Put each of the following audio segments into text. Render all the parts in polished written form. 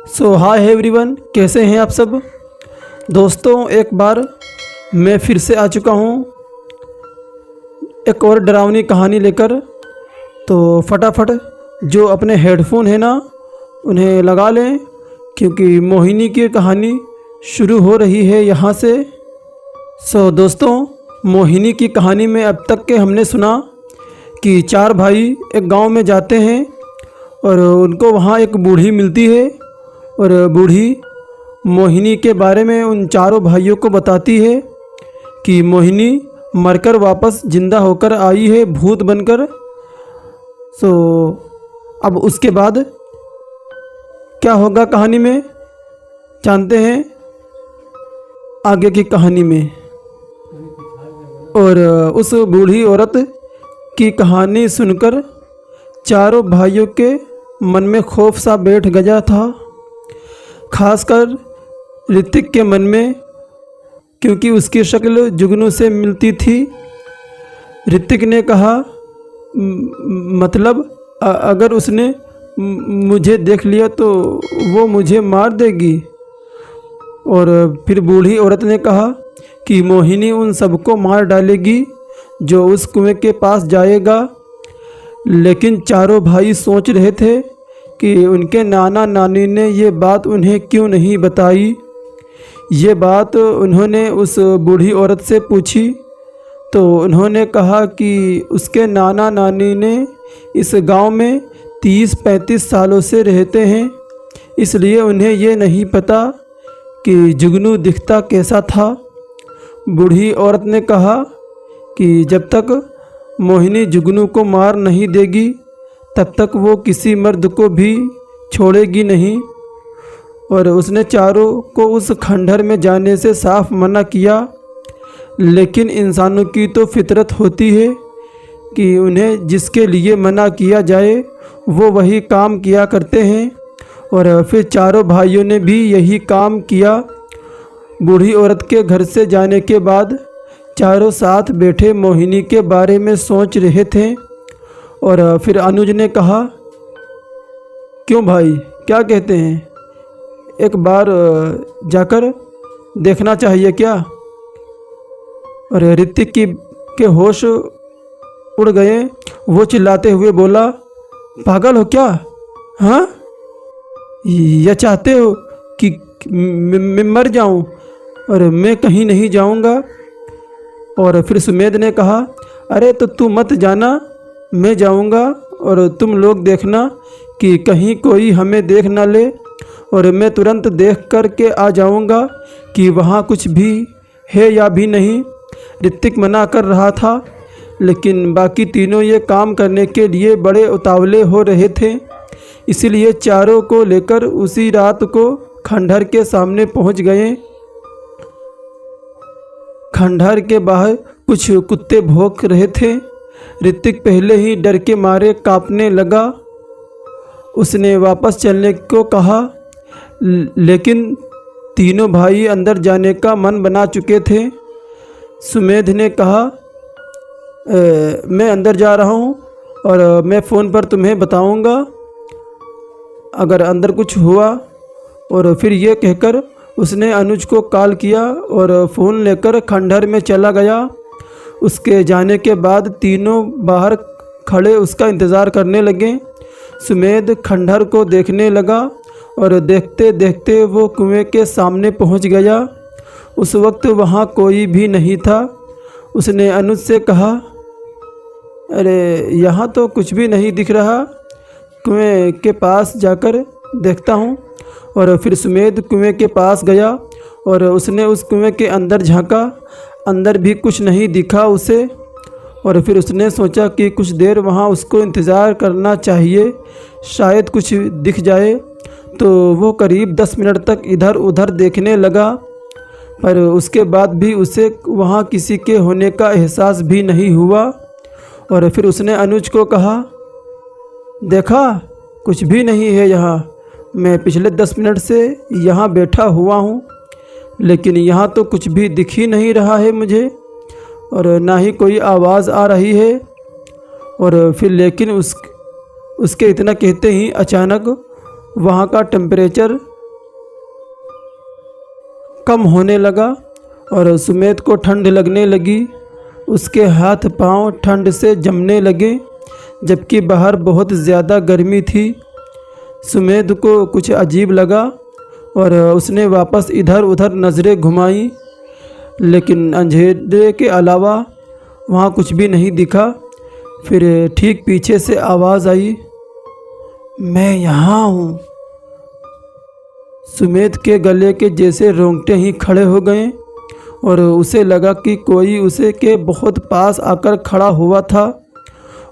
Hi everyone, कैसे हैं आप सब दोस्तों। एक बार मैं फिर से आ चुका हूँ एक और डरावनी कहानी लेकर। तो फटाफट जो अपने हेडफोन है ना उन्हें लगा लें, क्योंकि मोहिनी की कहानी शुरू हो रही है यहाँ से। दोस्तों, मोहिनी की कहानी में अब तक के हमने सुना कि चार भाई एक गांव में जाते हैं और उनको वहाँ एक बूढ़ी मिलती है और बूढ़ी मोहिनी के बारे में उन चारों भाइयों को बताती है कि मोहिनी मरकर वापस ज़िंदा होकर आई है भूत बनकर। अब उसके बाद क्या होगा कहानी में, जानते हैं आगे की कहानी में। और उस बूढ़ी औरत की कहानी सुनकर चारों भाइयों के मन में खौफ सा बैठ गया था, खासकर ऋतिक के मन में, क्योंकि उसकी शक्ल जुगनू से मिलती थी। ऋतिक ने कहा, मतलब अगर उसने मुझे देख लिया तो वो मुझे मार देगी। और फिर बूढ़ी औरत ने कहा कि मोहिनी उन सबको मार डालेगी जो उस कुएं के पास जाएगा। लेकिन चारों भाई सोच रहे थे कि उनके नाना नानी ने ये बात उन्हें क्यों नहीं बताई। ये बात उन्होंने उस बूढ़ी औरत से पूछी तो उन्होंने कहा कि उसके नाना नानी ने इस गांव में 30-35 सालों से रहते हैं, इसलिए उन्हें ये नहीं पता कि जुगनू दिखता कैसा था। बूढ़ी औरत ने कहा कि जब तक मोहिनी जुगनू को मार नहीं देगी तब तक वो किसी मर्द को भी छोड़ेगी नहीं। और उसने चारों को उस खंडहर में जाने से साफ मना किया। लेकिन इंसानों की तो फितरत होती है कि उन्हें जिसके लिए मना किया जाए वो वही काम किया करते हैं। और फिर चारों भाइयों ने भी यही काम किया। बूढ़ी औरत के घर से जाने के बाद चारों साथ बैठे मोहिनी के बारे में सोच रहे थे। और फिर अनुज ने कहा, क्यों भाई, क्या कहते हैं, एक बार जाकर देखना चाहिए क्या। और ऋतिक के होश उड़ गए। वो चिल्लाते हुए बोला, पागल हो क्या, हाँ, या चाहते हो कि मैं मर जाऊं। और मैं कहीं नहीं जाऊंगा। और फिर सुमेध ने कहा, अरे तो तू मत जाना, मैं जाऊंगा और तुम लोग देखना कि कहीं कोई हमें देख ना ले। और मैं तुरंत देख कर के आ जाऊंगा कि वहाँ कुछ भी है या भी नहीं। ऋतिक मना कर रहा था, लेकिन बाकी तीनों ये काम करने के लिए बड़े उतावले हो रहे थे, इसीलिए चारों को लेकर उसी रात को खंडहर के सामने पहुँच गए। खंडहर के बाहर कुछ कुत्ते भौंक रहे थे। ऋतिक पहले ही डर के मारे कांपने लगा। उसने वापस चलने को कहा, लेकिन तीनों भाई अंदर जाने का मन बना चुके थे। सुमेध ने कहा, मैं अंदर जा रहा हूँ और मैं फ़ोन पर तुम्हें बताऊँगा अगर अंदर कुछ हुआ। और फिर ये कहकर उसने अनुज को कॉल किया और फ़ोन लेकर खंडहर में चला गया। उसके जाने के बाद तीनों बाहर खड़े उसका इंतज़ार करने लगे। सुमेध खंडहर को देखने लगा और देखते देखते वो कुएं के सामने पहुंच गया। उस वक्त वहां कोई भी नहीं था। उसने अनुज से कहा, अरे यहाँ तो कुछ भी नहीं दिख रहा, कुएं के पास जाकर देखता हूँ। और फिर सुमेध कुएं के पास गया और उसने उस कुएं के अंदर झांका। अंदर भी कुछ नहीं दिखा उसे। और फिर उसने सोचा कि कुछ देर वहाँ उसको इंतज़ार करना चाहिए, शायद कुछ दिख जाए। तो वो करीब 10 मिनट तक इधर उधर देखने लगा, पर उसके बाद भी उसे वहाँ किसी के होने का एहसास भी नहीं हुआ। और फिर उसने अनुज को कहा, देखा, कुछ भी नहीं है यहाँ। मैं पिछले 10 मिनट से यहाँ बैठा हुआ हूँ, लेकिन यहाँ तो कुछ भी दिख ही नहीं रहा है मुझे, और ना ही कोई आवाज़ आ रही है। और फिर लेकिन उसके इतना कहते ही अचानक वहाँ का टेम्परेचर कम होने लगा और सुमेध को ठंड लगने लगी। उसके हाथ पांव ठंड से जमने लगे, जबकि बाहर बहुत ज़्यादा गर्मी थी। सुमेध को कुछ अजीब लगा और उसने वापस इधर उधर नज़रें घुमाई, लेकिन अंधेरे के अलावा वहाँ कुछ भी नहीं दिखा। फिर ठीक पीछे से आवाज़ आई, मैं यहाँ हूँ। सुमेध के गले के जैसे रोंगटे ही खड़े हो गए और उसे लगा कि कोई उसे के बहुत पास आकर खड़ा हुआ था।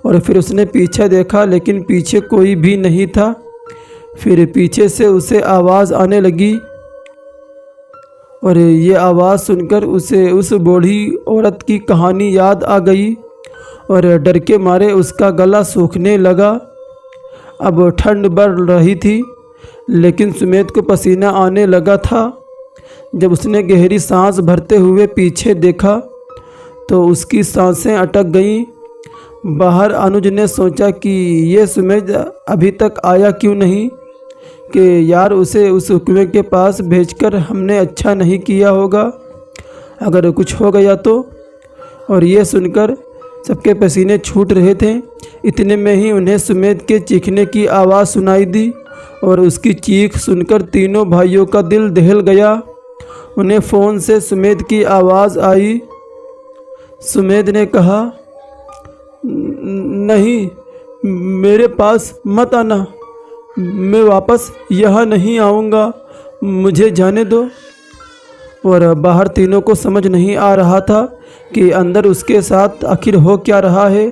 और फिर उसने पीछे देखा, लेकिन पीछे कोई भी नहीं था। फिर पीछे से उसे आवाज़ आने लगी और ये आवाज़ सुनकर उसे उस बूढ़ी औरत की कहानी याद आ गई और डर के मारे उसका गला सूखने लगा। अब ठंड बढ़ रही थी, लेकिन सुमेध को पसीना आने लगा था। जब उसने गहरी सांस भरते हुए पीछे देखा तो उसकी सांसें अटक गईं। बाहर अनुज ने सोचा कि ये सुमेध अभी तक आया क्यों नहीं, कि यार उसे उस कुएं के पास भेजकर हमने अच्छा नहीं किया होगा, अगर कुछ हो गया तो। और ये सुनकर सबके पसीने छूट रहे थे। इतने में ही उन्हें सुमेध के चीखने की आवाज़ सुनाई दी और उसकी चीख सुनकर तीनों भाइयों का दिल दहल गया। उन्हें फ़ोन से सुमेध की आवाज़ आई। सुमेध ने कहा, नहीं, मेरे पास मत आना, मैं वापस यहाँ नहीं आऊँगा, मुझे जाने दो। और बाहर तीनों को समझ नहीं आ रहा था कि अंदर उसके साथ आखिर हो क्या रहा है।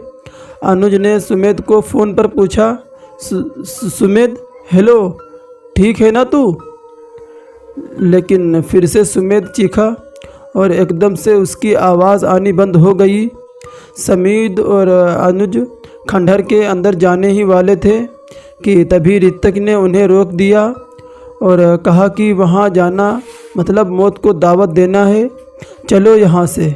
अनुज ने सुमेध को फ़ोन पर पूछा, सुमेध, हेलो, ठीक है ना तू? लेकिन फिर से सुमेध चीखा और एकदम से उसकी आवाज़ आनी बंद हो गई। समीर और अनुज खंडहर के अंदर जाने ही वाले थे कि तभी ऋतिक ने उन्हें रोक दिया और कहा कि वहाँ जाना मतलब मौत को दावत देना है, चलो यहाँ से।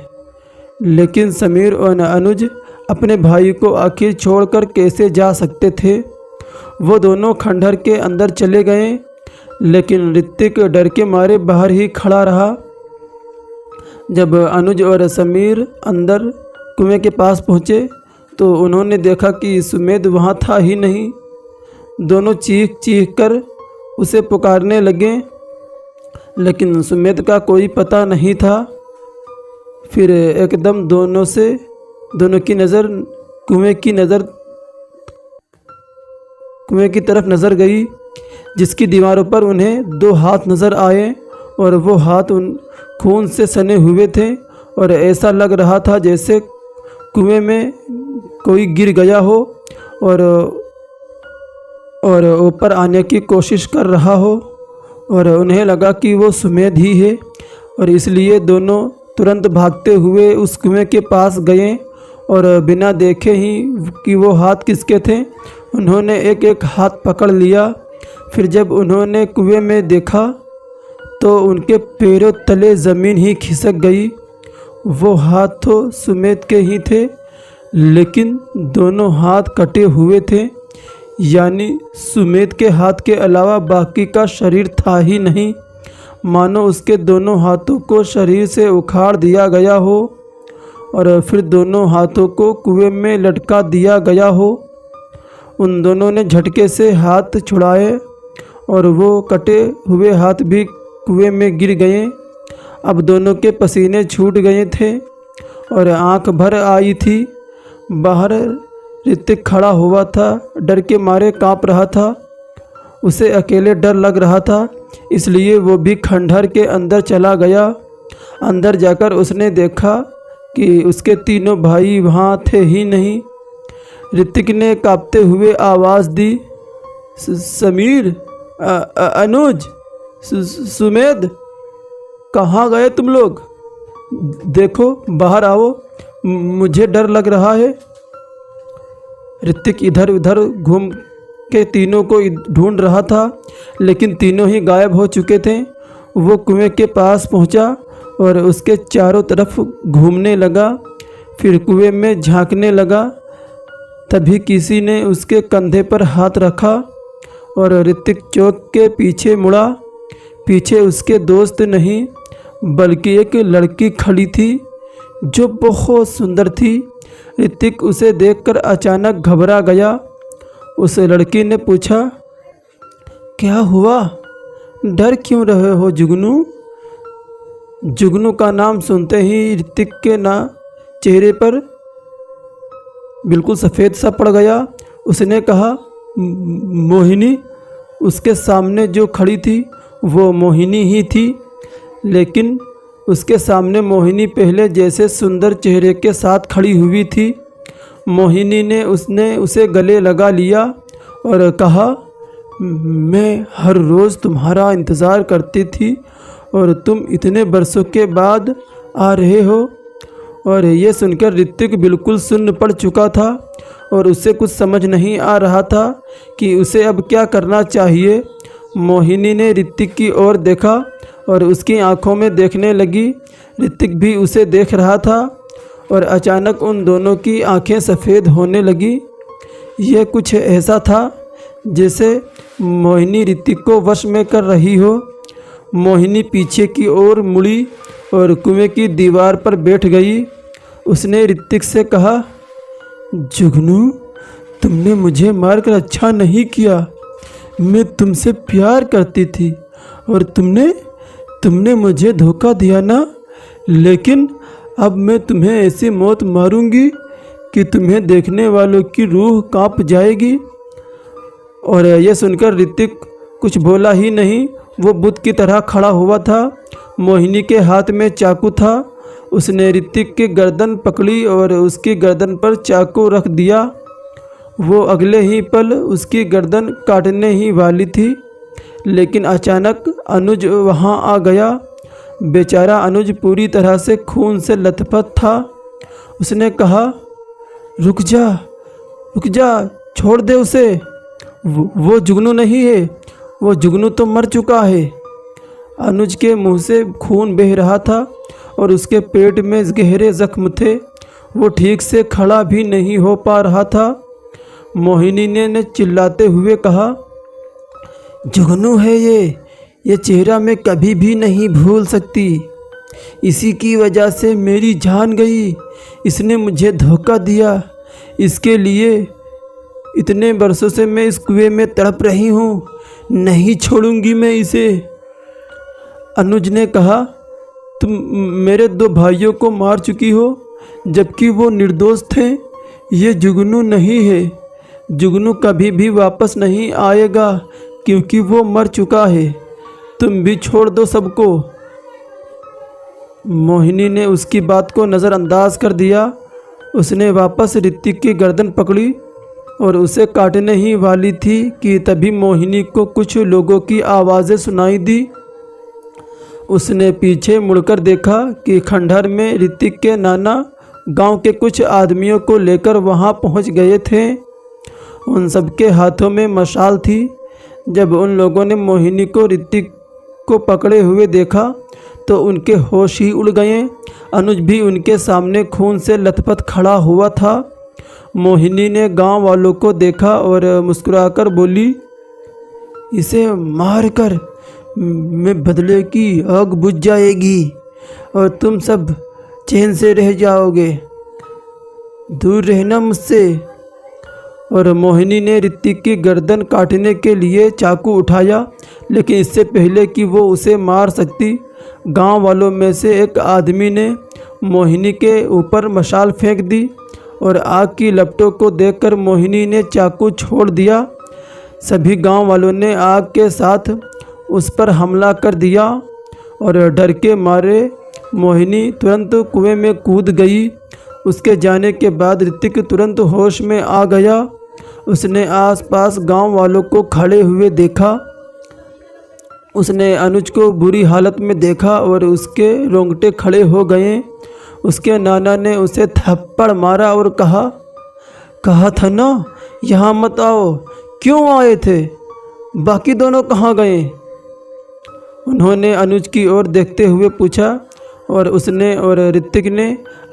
लेकिन समीर और अनुज अपने भाई को आखिर छोड़कर कैसे जा सकते थे। वो दोनों खंडहर के अंदर चले गए, लेकिन ऋतिक डर के मारे बाहर ही खड़ा रहा। जब अनुज और समीर अंदर कुएं के पास पहुँचे तो उन्होंने देखा कि सुमेध वहाँ था ही नहीं। दोनों चीख चीख कर उसे पुकारने लगे, लेकिन सुमेध का कोई पता नहीं था। फिर एकदम दोनों की नज़र कुएं की तरफ नज़र गई, जिसकी दीवारों पर उन्हें दो हाथ नज़र आए और वो हाथ उन खून से सने हुए थे और ऐसा लग रहा था जैसे कुएं में कोई गिर गया हो और ऊपर आने की कोशिश कर रहा हो। और उन्हें लगा कि वो सुमेध ही है और इसलिए दोनों तुरंत भागते हुए उस कुएं के पास गए और बिना देखे ही कि वो हाथ किसके थे, उन्होंने एक एक हाथ पकड़ लिया। फिर जब उन्होंने कुएं में देखा तो उनके पैरों तले ज़मीन ही खिसक गई। वो हाथ तो सुमेध के ही थे, लेकिन दोनों हाथ कटे हुए थे, यानी सुमेध के हाथ के अलावा बाकी का शरीर था ही नहीं, मानो उसके दोनों हाथों को शरीर से उखाड़ दिया गया हो और फिर दोनों हाथों को कुएं में लटका दिया गया हो। उन दोनों ने झटके से हाथ छुड़ाए और वो कटे हुए हाथ भी कुएं में गिर गए। अब दोनों के पसीने छूट गए थे और आंख भर आई थी। बाहर ऋतिक खड़ा हुआ था, डर के मारे कांप रहा था। उसे अकेले डर लग रहा था, इसलिए वो भी खंडहर के अंदर चला गया। अंदर जाकर उसने देखा कि उसके तीनों भाई वहाँ थे ही नहीं। ऋतिक ने कांपते हुए आवाज़ दी, समीर, अनुज, सुमेध, कहाँ गए तुम लोग? देखो, बाहर आओ, मुझे डर लग रहा है। ऋतिक इधर उधर घूम के तीनों को ढूंढ रहा था, लेकिन तीनों ही गायब हो चुके थे। वो कुएं के पास पहुंचा और उसके चारों तरफ घूमने लगा, फिर कुएं में झांकने लगा। तभी किसी ने उसके कंधे पर हाथ रखा और ऋतिक चौंक के पीछे मुड़ा। पीछे उसके दोस्त नहीं बल्कि एक लड़की खड़ी थी जो बहुत सुंदर थी। ऋतिक उसे देखकर अचानक घबरा गया। उस लड़की ने पूछा, क्या हुआ, डर क्यों रहे हो जुगनू? जुगनू का नाम सुनते ही ऋतिक के चेहरे पर बिल्कुल सफ़ेद सा पड़ गया। उसने कहा, मोहिनी। उसके सामने जो खड़ी थी वो मोहिनी ही थी, लेकिन उसके सामने मोहिनी पहले जैसे सुंदर चेहरे के साथ खड़ी हुई थी। मोहिनी ने उसे गले लगा लिया और कहा, मैं हर रोज़ तुम्हारा इंतज़ार करती थी और तुम इतने बरसों के बाद आ रहे हो। और ये सुनकर ऋतिक बिल्कुल सुन्न पड़ चुका था और उसे कुछ समझ नहीं आ रहा था कि उसे अब क्या करना चाहिए। मोहिनी ने ऋतिक की ओर देखा और उसकी आंखों में देखने लगी। ऋतिक भी उसे देख रहा था और अचानक उन दोनों की आंखें सफ़ेद होने लगी। यह कुछ ऐसा था जैसे मोहिनी ऋतिक को वश में कर रही हो। मोहिनी पीछे की ओर मुड़ी और कुएं की दीवार पर बैठ गई। उसने ऋतिक से कहा, जुगनू, तुमने मुझे मारकर अच्छा नहीं किया। मैं तुमसे प्यार करती थी और तुमने मुझे धोखा दिया ना। लेकिन अब मैं तुम्हें ऐसी मौत मारूंगी कि तुम्हें देखने वालों की रूह कांप जाएगी। और यह सुनकर ऋतिक कुछ बोला ही नहीं। वो बुत की तरह खड़ा हुआ था। मोहिनी के हाथ में चाकू था। उसने ऋतिक की गर्दन पकड़ी और उसकी गर्दन पर चाकू रख दिया। वो अगले ही पल उसकी गर्दन काटने ही वाली थी, लेकिन अचानक अनुज वहाँ आ गया। बेचारा अनुज पूरी तरह से खून से लथपथ था। उसने कहा, रुक जा, छोड़ दे उसे। वो जुगनू नहीं है, वो जुगनू तो मर चुका है। अनुज के मुंह से खून बह रहा था और उसके पेट में गहरे जख्म थे। वो ठीक से खड़ा भी नहीं हो पा रहा था। मोहिनी ने चिल्लाते हुए कहा, जुगनू है ये चेहरा मैं कभी भी नहीं भूल सकती। इसी की वजह से मेरी जान गई। इसने मुझे धोखा दिया। इसके लिए इतने बरसों से मैं इस कुएं में तड़प रही हूँ। नहीं छोड़ूंगी मैं इसे। अनुज ने कहा, तुम मेरे 2 भाइयों को मार चुकी हो जबकि वो निर्दोष थे। ये जुगनू नहीं है। जुगनू कभी भी वापस नहीं आएगा क्योंकि वो मर चुका है। तुम भी छोड़ दो सबको। मोहिनी ने उसकी बात को नज़रअंदाज कर दिया। उसने वापस ऋतिक की गर्दन पकड़ी और उसे काटने ही वाली थी कि तभी मोहिनी को कुछ लोगों की आवाज़ें सुनाई दी। उसने पीछे मुड़कर देखा कि खंडहर में ऋतिक के नाना गांव के कुछ आदमियों को लेकर वहां पहुंच गए थे। उन सबके हाथों में मशाल थी। जब उन लोगों ने मोहिनी को ऋतिक को पकड़े हुए देखा तो उनके होश ही उड़ गए। अनुज भी उनके सामने खून से लथपथ खड़ा हुआ था। मोहिनी ने गांव वालों को देखा और मुस्कुराकर बोली, इसे मारकर मैं बदले की आग बुझ जाएगी और तुम सब चैन से रह जाओगे। दूर रहना मुझसे। और मोहिनी ने ऋतिक की गर्दन काटने के लिए चाकू उठाया, लेकिन इससे पहले कि वो उसे मार सकती, गांव वालों में से एक आदमी ने मोहिनी के ऊपर मशाल फेंक दी और आग की लपटों को देखकर मोहिनी ने चाकू छोड़ दिया। सभी गांव वालों ने आग के साथ उस पर हमला कर दिया और डर के मारे मोहिनी तुरंत कुएं में कूद गई। उसके जाने के बाद ऋतिक तुरंत होश में आ गया। उसने आसपास गांव वालों को खड़े हुए देखा। उसने अनुज को बुरी हालत में देखा और उसके रोंगटे खड़े हो गए। उसके नाना ने उसे थप्पड़ मारा और कहा था ना, यहाँ मत आओ। क्यों आए थे? बाकी दोनों कहाँ गए? उन्होंने अनुज की ओर देखते हुए पूछा और उसने और ऋतिक ने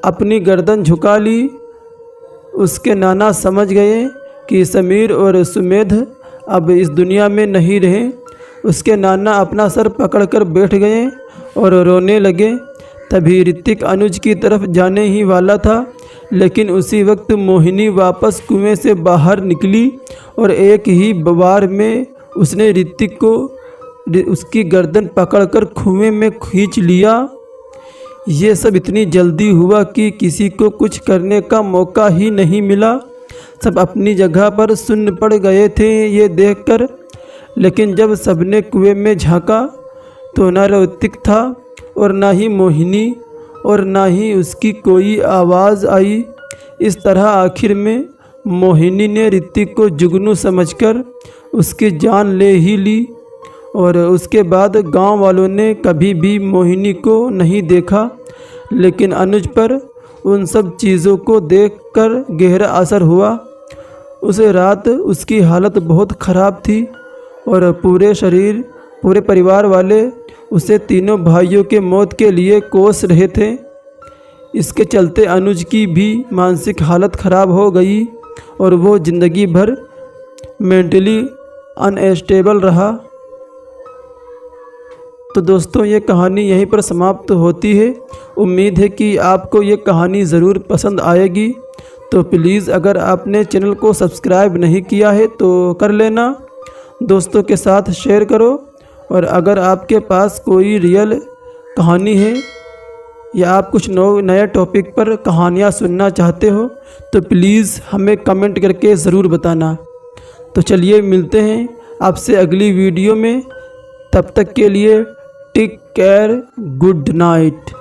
अपनी गर्दन झुका ली। उसके नाना समझ गए कि समीर और सुमेध अब इस दुनिया में नहीं रहे। उसके नाना अपना सर पकड़कर बैठ गए और रोने लगे। तभी ऋतिक अनुज की तरफ जाने ही वाला था, लेकिन उसी वक्त मोहिनी वापस कुएं से बाहर निकली और एक ही बार में उसने ऋतिक को उसकी गर्दन पकड़कर कुएं में खींच लिया। ये सब इतनी जल्दी हुआ कि किसी को कुछ करने का मौका ही नहीं मिला। सब अपनी जगह पर सुन्न पड़ गए थे ये देखकर। लेकिन जब सबने कुएं में झांका तो न ऋतिक था और ना ही मोहिनी और ना ही उसकी कोई आवाज़ आई। इस तरह आखिर में मोहिनी ने ऋतिक को जुगनू समझकर उसकी जान ले ही ली। और उसके बाद गांव वालों ने कभी भी मोहिनी को नहीं देखा, लेकिन अनुज पर उन सब चीज़ों को देखकर गहरा असर हुआ। उस रात उसकी हालत बहुत ख़राब थी और पूरे परिवार वाले उसे तीनों भाइयों के मौत के लिए कोस रहे थे। इसके चलते अनुज की भी मानसिक हालत ख़राब हो गई और वो ज़िंदगी भर मेंटली अनस्टेबल रहा। तो दोस्तों, ये कहानी यहीं पर समाप्त होती है। उम्मीद है कि आपको ये कहानी ज़रूर पसंद आएगी। तो प्लीज़ अगर आपने चैनल को सब्सक्राइब नहीं किया है तो कर लेना, दोस्तों के साथ शेयर करो। और अगर आपके पास कोई रियल कहानी है या आप कुछ नए टॉपिक पर कहानियाँ सुनना चाहते हो तो प्लीज़ हमें कमेंट करके ज़रूर बताना। तो चलिए मिलते हैं आपसे अगली वीडियो में। तब तक के लिए टेक केयर, गुड नाइट।